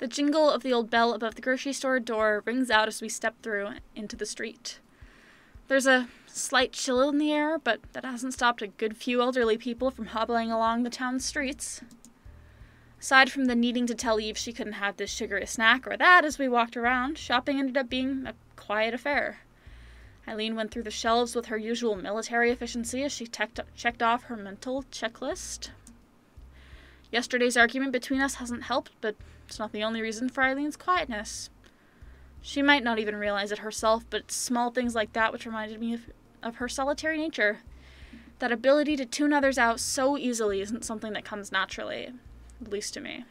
The jingle of the old bell above the grocery store door rings out as we step through into the street. There's a slight chill in the air, but that hasn't stopped a good few elderly people from hobbling along the town streets. Aside from the needing to tell Eve she couldn't have this sugary snack or that as we walked around, shopping ended up being a quiet affair. Eileen went through the shelves with her usual military efficiency as she checked off her mental checklist. Yesterday's argument between us hasn't helped, but it's not the only reason for Eileen's quietness. She might not even realize it herself, but it's small things like that which reminded me of her solitary nature. That ability to tune others out so easily isn't something that comes naturally, at least to me.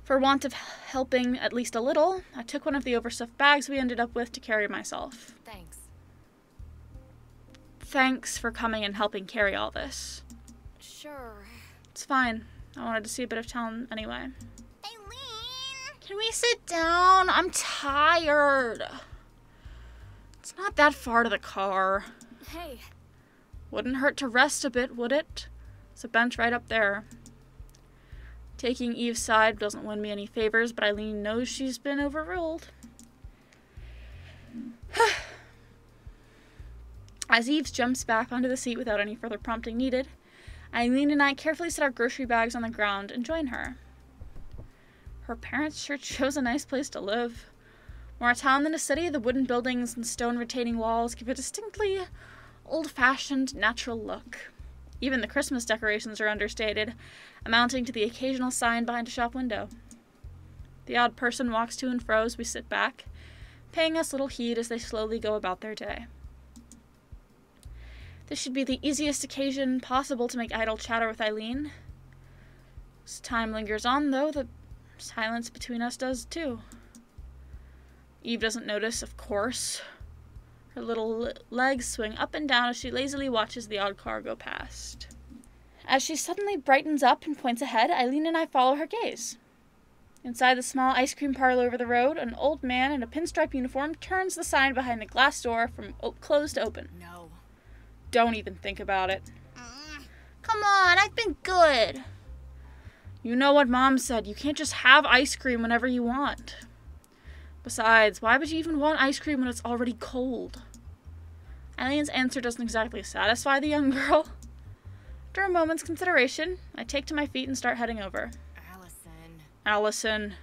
For want of helping at least a little, I took one of the overstuffed bags we ended up with to carry myself. Thanks. Thanks for coming and helping carry all this. Sure. It's fine. I wanted to see a bit of town anyway. Eileen! Can we sit down? I'm tired. It's not that far to the car. Hey. Wouldn't hurt to rest a bit, would it? There's a bench right up there. Taking Eve's side doesn't win me any favors, but Eileen knows she's been overruled. As Eve jumps back onto the seat without any further prompting needed, Eileen and I carefully set our grocery bags on the ground and join her. Her parents sure chose a nice place to live. More a town than a city, the wooden buildings and stone retaining walls give a distinctly old-fashioned, natural look. Even the Christmas decorations are understated, amounting to the occasional sign behind a shop window. The odd person walks to and fro as we sit back, paying us little heed as they slowly go about their day. This should be the easiest occasion possible to make idle chatter with Eileen. As time lingers on, though, the silence between us does too. Eve doesn't notice, of course. Her little legs swing up and down as she lazily watches the odd car go past. As she suddenly brightens up and points ahead, Eileen and I follow her gaze. Inside the small ice cream parlor over the road, an old man in a pinstripe uniform turns the sign behind the glass door from closed to open. No. Don't even think about it. Come on, I've been good. You know what Mom said, you can't just have ice cream whenever you want. Besides, why would you even want ice cream when it's already cold? Eileen's answer doesn't exactly satisfy the young girl. After a moment's consideration, I take to my feet and start heading over. Allison.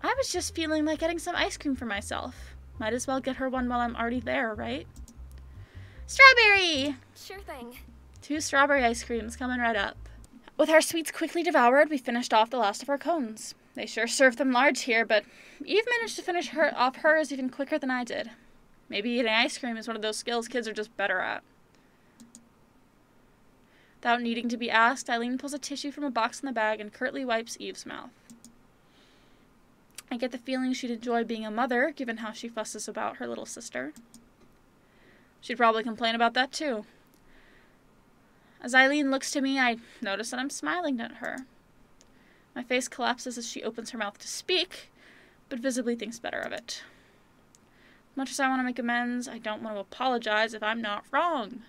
I was just feeling like getting some ice cream for myself. Might as well get her one while I'm already there, right? Strawberry! Sure thing. 2 strawberry ice creams coming right up. With our sweets quickly devoured, we finished off the last of our cones. They sure serve them large here, but Eve managed to finish off hers even quicker than I did. Maybe eating ice cream is one of those skills kids are just better at. Without needing to be asked, Eileen pulls a tissue from a box in the bag and curtly wipes Eve's mouth. I get the feeling she'd enjoy being a mother, given how she fusses about her little sister. She'd probably complain about that, too. As Eileen looks to me, I notice that I'm smiling at her. My face collapses as she opens her mouth to speak, but visibly thinks better of it. Much as I want to make amends, I don't want to apologize if I'm not wrong.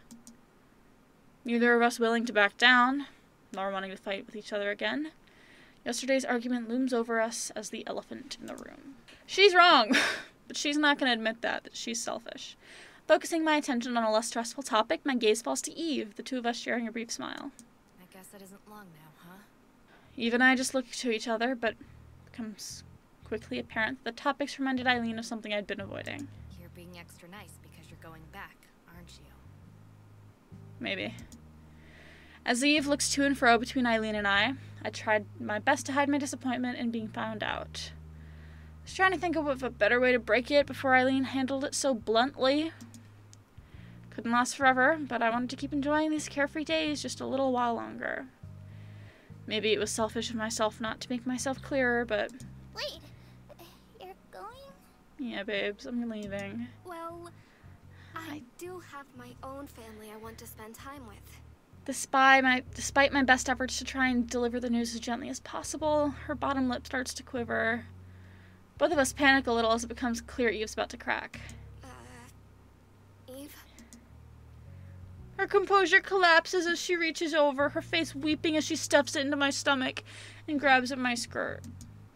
Neither of us willing to back down, nor wanting to fight with each other again. Yesterday's argument looms over us as the elephant in the room. She's wrong, but she's not going to admit that she's selfish. Focusing my attention on a less stressful topic, my gaze falls to Eve, the two of us sharing a brief smile. I guess that isn't long now, huh? Eve and I just look to each other, but it becomes quickly apparent that the topics reminded Eileen of something I'd been avoiding. You're being extra nice because you're going back, aren't you? Maybe. As Eve looks to and fro between Eileen and I tried my best to hide my disappointment in being found out. I was trying to think of a better way to break it before Eileen handled it so bluntly. Couldn't last forever, but I wanted to keep enjoying these carefree days just a little while longer. Maybe it was selfish of myself not to make myself clearer, but... Wait, you're going? Yeah, babes, I'm leaving. Well, I do have my own family I want to spend time with. Despite my best efforts to try and deliver the news as gently as possible, her bottom lip starts to quiver. Both of us panic a little as it becomes clear Eve's about to crack. Eve? Her composure collapses as she reaches over, her face weeping as she stuffs it into my stomach and grabs at my skirt.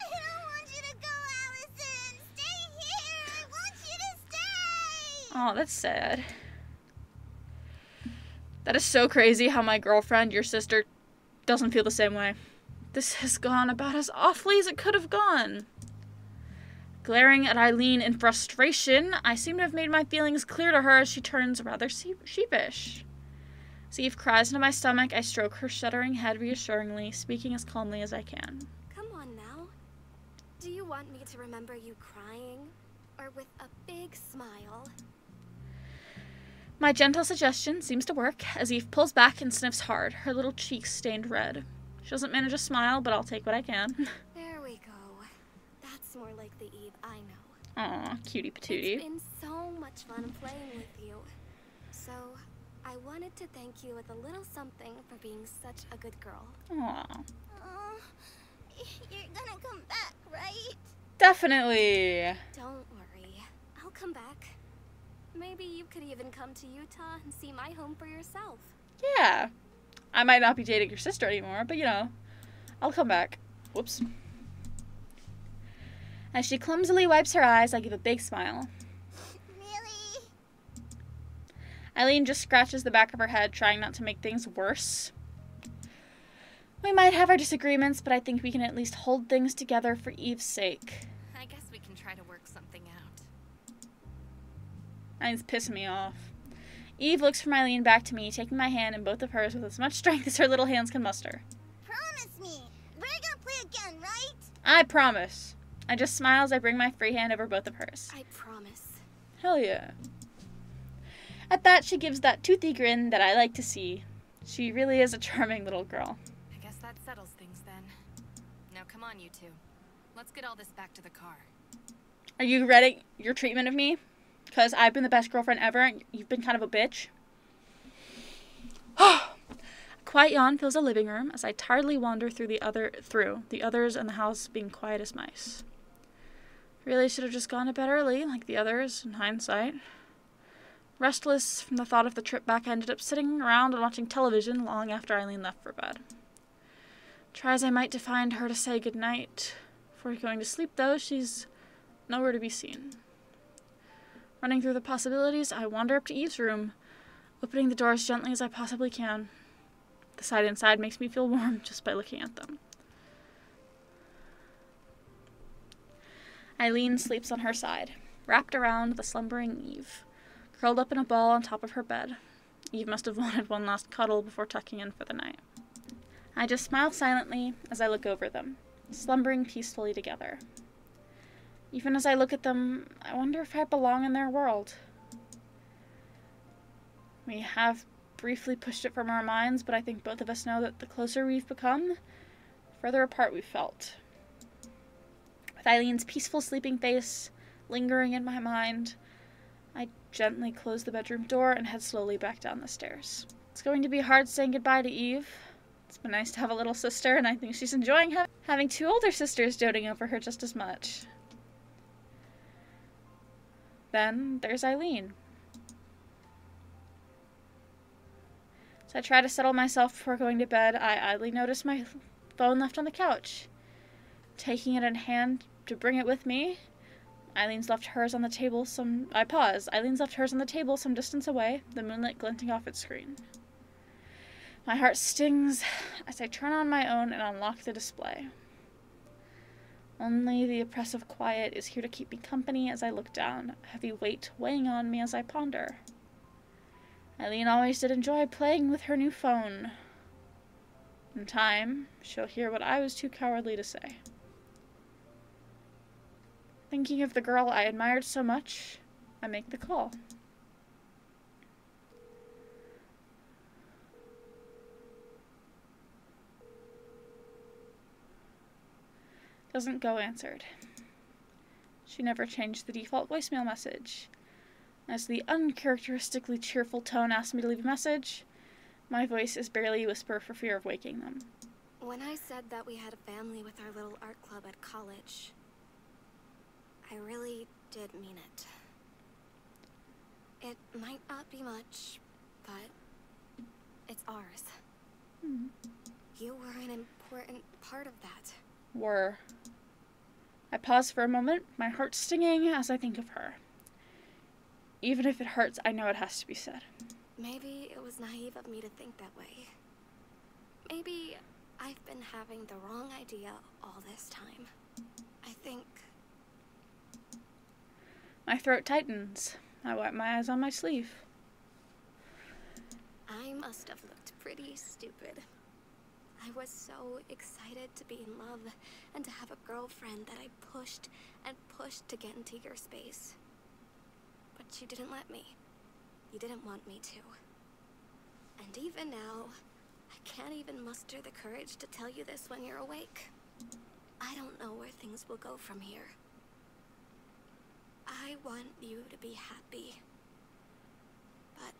I don't want you to go, Allison. Stay here. I want you to stay. Oh, that's sad. That is so crazy how my girlfriend, your sister, doesn't feel the same way. This has gone about as awfully as it could have gone. Glaring at Eileen in frustration, I seem to have made my feelings clear to her as she turns rather sheepish. As Eve cries into my stomach, I stroke her shuddering head reassuringly, speaking as calmly as I can. Come on now. Do you want me to remember you crying? Or with a big smile? My gentle suggestion seems to work, as Eve pulls back and sniffs hard, her little cheeks stained red. She doesn't manage a smile, but I'll take what I can. There we go. That's more like the Eve I know. Aw, cutie patootie. It's been so much fun playing with you. So, I wanted to thank you with a little something for being such a good girl. Aw. You're gonna come back, right? Definitely. Don't worry. I'll come back. Maybe you could even come to Utah and see my home for yourself. Yeah. I might not be dating your sister anymore, but you know, I'll come back. Whoops. As she clumsily wipes her eyes, I give a big smile. Really? Eileen just scratches the back of her head, trying not to make things worse. We might have our disagreements, but I think we can at least hold things together for Eve's sake. I guess we can try to work something out. Eileen's pissing me off. Eve looks from Eileen back to me, taking my hand in both of hers with as much strength as her little hands can muster. Promise me. We're gonna play again, right? I promise. I just smile as I bring my free hand over both of hers. I promise. Hell yeah. At that, she gives that toothy grin that I like to see. She really is a charming little girl. I guess that settles things then. Now come on, you two. Let's get all this back to the car. Are you regretting your treatment of me? Because I've been the best girlfriend ever, and you've been kind of a bitch. A quiet yawn fills the living room as I tiredly wander through the others and the house being quiet as mice. Really should have just gone to bed early, like the others, in hindsight. Restless from the thought of the trip back, I ended up sitting around and watching television long after Eileen left for bed. Try as I might to find her to say goodnight. Before going to sleep, though, she's nowhere to be seen. Running through the possibilities, I wander up to Eve's room, opening the door as gently as I possibly can. The sight inside makes me feel warm just by looking at them. Eileen sleeps on her side, wrapped around the slumbering Eve, curled up in a ball on top of her bed. Eve must have wanted one last cuddle before tucking in for the night. I just smile silently as I look over them, slumbering peacefully together. Even as I look at them, I wonder if I belong in their world. We have briefly pushed it from our minds, but I think both of us know that the closer we've become, the further apart we've felt. With Eileen's peaceful sleeping face lingering in my mind, I gently close the bedroom door and head slowly back down the stairs. It's going to be hard saying goodbye to Eve. It's been nice to have a little sister, and I think she's enjoying having two older sisters doting over her just as much. Then there's Eileen. As I try to settle myself before going to bed, I idly notice my phone left on the couch. Taking it in hand to bring it with me, Eileen's left hers on the table I pause. Eileen's left hers on the table some distance away, the moonlight glinting off its screen. My heart stings as I turn on my own and unlock the display. Only the oppressive quiet is here to keep me company as I look down, a heavy weight weighing on me as I ponder. Eileen always did enjoy playing with her new phone. In time, she'll hear what I was too cowardly to say. Thinking of the girl I admired so much, I make the call. Doesn't go answered. She never changed the default voicemail message. As the uncharacteristically cheerful tone asks me to leave a message, my voice is barely a whisper for fear of waking them. When I said that we had a family with our little art club at college, I really did mean it. It might not be much, but It's ours. Hmm. You were an important part of that. Were. I pause for a moment, my heart stinging as I think of her. Even if it hurts, I know it has to be said. Maybe it was naive of me to think that way. Maybe I've been having the wrong idea all this time. I think... My throat tightens. I wipe my eyes on my sleeve. I must have looked pretty stupid. I was so excited to be in love and to have a girlfriend that I pushed and pushed to get into your space. But you didn't let me. You didn't want me to. And even now, I can't even muster the courage to tell you this when you're awake. I don't know where things will go from here. I want you to be happy. But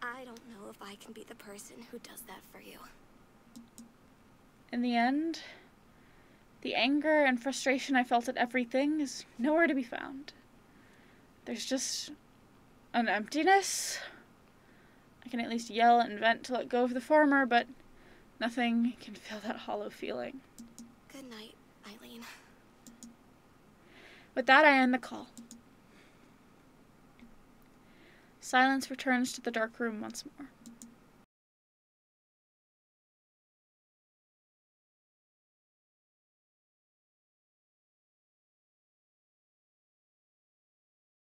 I don't know if I can be the person who does that for you. In the end, the anger and frustration I felt at everything is nowhere to be found. There's just an emptiness. I can at least yell and vent to let go of the former, but nothing can fill that hollow feeling. Good night, Eileen. With that, I end the call. Silence returns to the dark room once more.